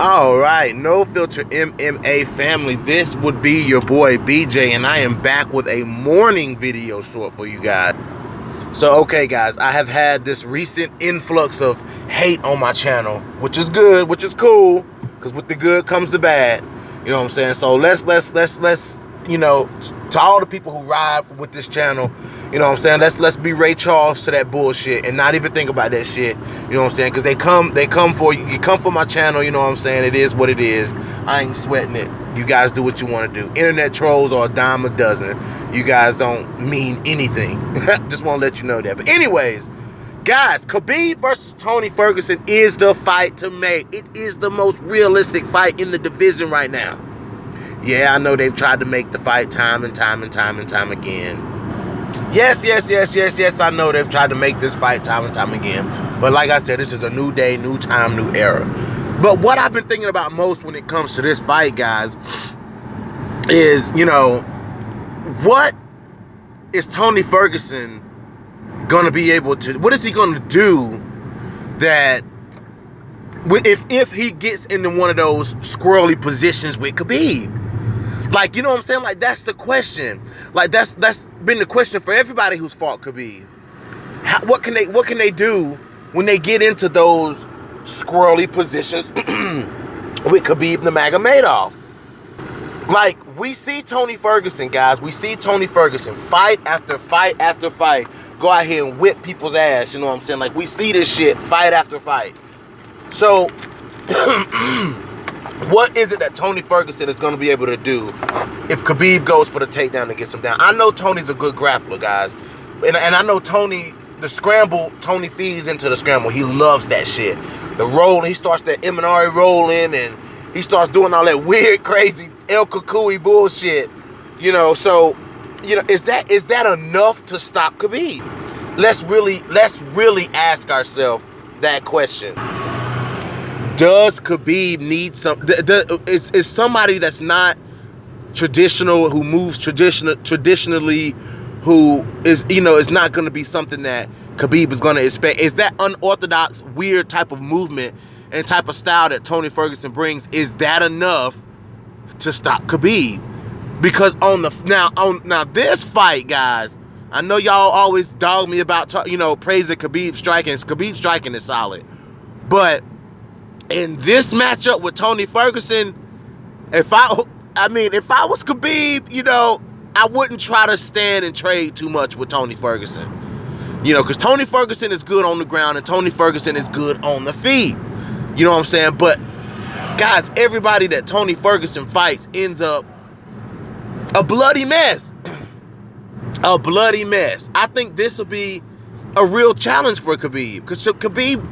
All right, No Filter MMA family, this would be your boy BJ, and I am back with a morning video short for you guys. So, okay guys, I have had this recent influx of hate on my channel, which is good, which is cool, because with the good comes the bad. You know what I'm saying? So let's you know, to all the people who ride with this channel, you know what I'm saying, let's be Ray Charles to that bullshit and not even think about that shit. You know what I'm saying? Because they come for you. You come for my channel. You know what I'm saying? It is what it is. I ain't sweating it. You guys do what you want to do. Internet trolls are a dime a dozen. You guys don't mean anything. Just want to let you know that. But anyways, guys, Khabib versus Tony Ferguson is the fight to make. It is the most realistic fight in the division right now. Yeah, I know they've tried to make the fight time and time again. Yes, I know they've tried to make this fight time and time again. But like I said, this is a new day, new time, new era. But what I've been thinking about most when it comes to this fight, guys, is, you know, what is Tony Ferguson going to be able to, what is he going to do that, if he gets into one of those squirrely positions with Khabib? Like, you know what I'm saying? Like, that's the question. Like, that's been the question for everybody who's fought Khabib. What can they do when they get into those squirrely positions with Khabib Nurmagomedov? Like, we see Tony Ferguson, guys. We see Tony Ferguson fight after fight after fight go out here and whip people's ass. You know what I'm saying? Like, we see this shit fight after fight. So, what is it that Tony Ferguson is going to be able to do if Khabib goes for the takedown and gets him down? I know Tony's a good grappler, guys. And I know Tony, the scramble, Tony feeds into the scramble. He loves that shit. The roll, he starts that Eminari rolling, and he starts doing all that weird, crazy El Kukui bullshit. You know, so, you know, is that enough to stop Khabib? Let's really ask ourselves that question. Does Khabib need some? Is somebody that's not traditional, who moves traditionally, who is, you know, is not going to be something that Khabib is going to expect? Is that unorthodox, weird type of movement and type of style that Tony Ferguson brings, is that enough to stop Khabib? Because now this fight, guys, I know y'all always dog me about, you know, praising Khabib striking. Khabib striking is solid, but in this matchup with Tony Ferguson, if I was Khabib, you know, I wouldn't try to stand and trade too much with Tony Ferguson. You know, because Tony Ferguson is good on the ground and Tony Ferguson is good on the feet. You know what I'm saying? But, guys, everybody that Tony Ferguson fights ends up a bloody mess. A bloody mess. I think this will be a real challenge for Khabib. Because Khabib,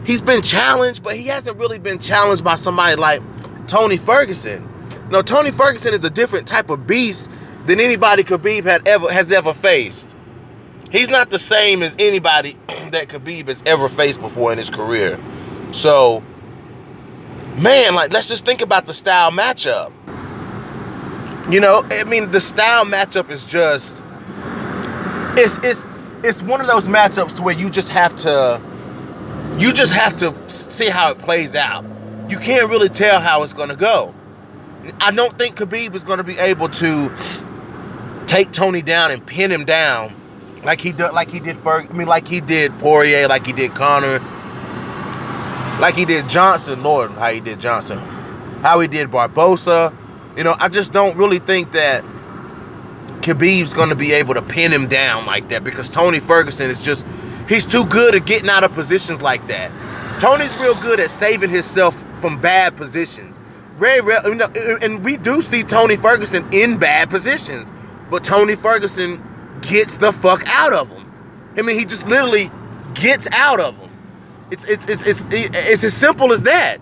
he's been challenged, but he hasn't really been challenged by somebody like Tony Ferguson. No, Tony Ferguson is a different type of beast than anybody Khabib has ever faced. He's not the same as anybody that Khabib has ever faced before in his career. So, man, like, let's just think about the style matchup. You know, I mean, the style matchup is just, it's one of those matchups to where you just have to see how it plays out. You can't really tell how it's going to go. I don't think Khabib is going to be able to take Tony down and pin him down like he did Poirier, like he did Conor, like he did Johnson. Lord, how he did Johnson, how he did Barbosa. You know, I just don't really think that Khabib's going to be able to pin him down like that, because Tony Ferguson is just, he's too good at getting out of positions like that. Tony's real good at saving himself from bad positions. Very rare, you know, and we do see Tony Ferguson in bad positions, but Tony Ferguson gets the fuck out of them. I mean, he just literally gets out of them. It's as simple as that.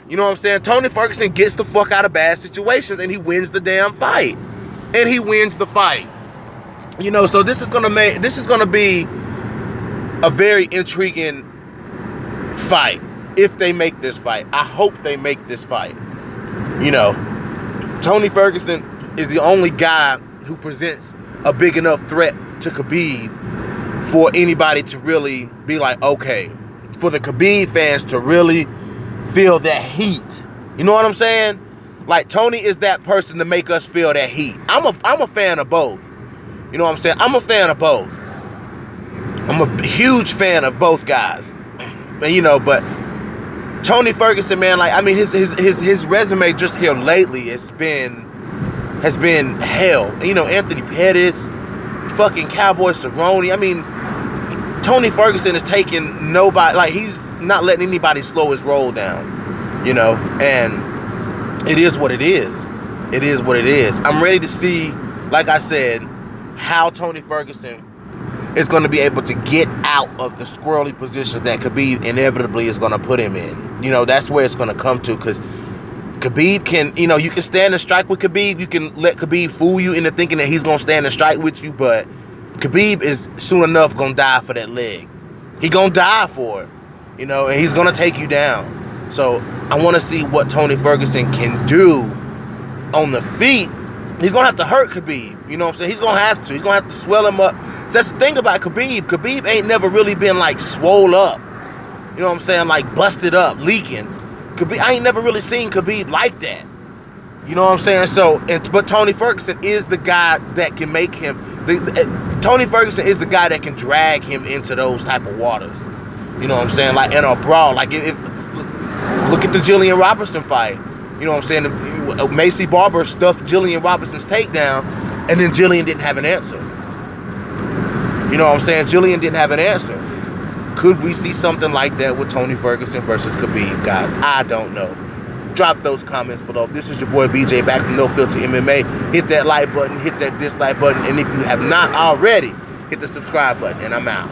You know what I'm saying? Tony Ferguson gets the fuck out of bad situations, and he wins the damn fight. And he wins the fight. You know, so this is gonna be a very intriguing fight if they make this fight. I hope they make this fight. You know, Tony Ferguson is the only guy who presents a big enough threat to Khabib for anybody to really be like, okay, for the Khabib fans to really feel that heat You know what I'm saying? Like, Tony is that person to make us feel that heat. I'm a fan of both. You know what I'm saying? I'm a fan of both. I'm a huge fan of both guys. And, you know, but Tony Ferguson, man, like, I mean, his resume just here lately has been hell. You know, Anthony Pettis, fucking Cowboy Cerrone. I mean, Tony Ferguson is taking nobody, like, he's not letting anybody slow his roll down, you know, and it is what it is. It is what it is. I'm ready to see, like I said, how Tony Ferguson is going to be able to get out of the squirrely positions that Khabib inevitably is going to put him in. You know, that's where it's going to come to, because Khabib can, you know, you can stand and strike with Khabib. You can let Khabib fool you into thinking that he's going to stand and strike with you, but Khabib is soon enough going to die for that leg. He going to die for it, you know, and he's going to take you down. So I want to see what Tony Ferguson can do on the feet. He's going to have to hurt Khabib. You know what I'm saying? He's going to have to. He's going to have to swell him up. So that's the thing about Khabib. Khabib ain't never really been, like, swole up. You know what I'm saying? Like, busted up, leaking. Khabib, I ain't never really seen Khabib like that. You know what I'm saying? So, but Tony Ferguson is the guy that can make him. Tony Ferguson is the guy that can drag him into those type of waters. You know what I'm saying? Like, in a brawl. Like, look at the Jillian Robertson fight. You know what I'm saying? Macy Barber stuffed Jillian Robertson's takedown, and then Jillian didn't have an answer. You know what I'm saying? Jillian didn't have an answer. Could we see something like that with Tony Ferguson versus Khabib, guys? I don't know. Drop those comments below. This is your boy BJ back from No Filter MMA. Hit that like button, hit that dislike button, and if you have not already, hit the subscribe button, and I'm out.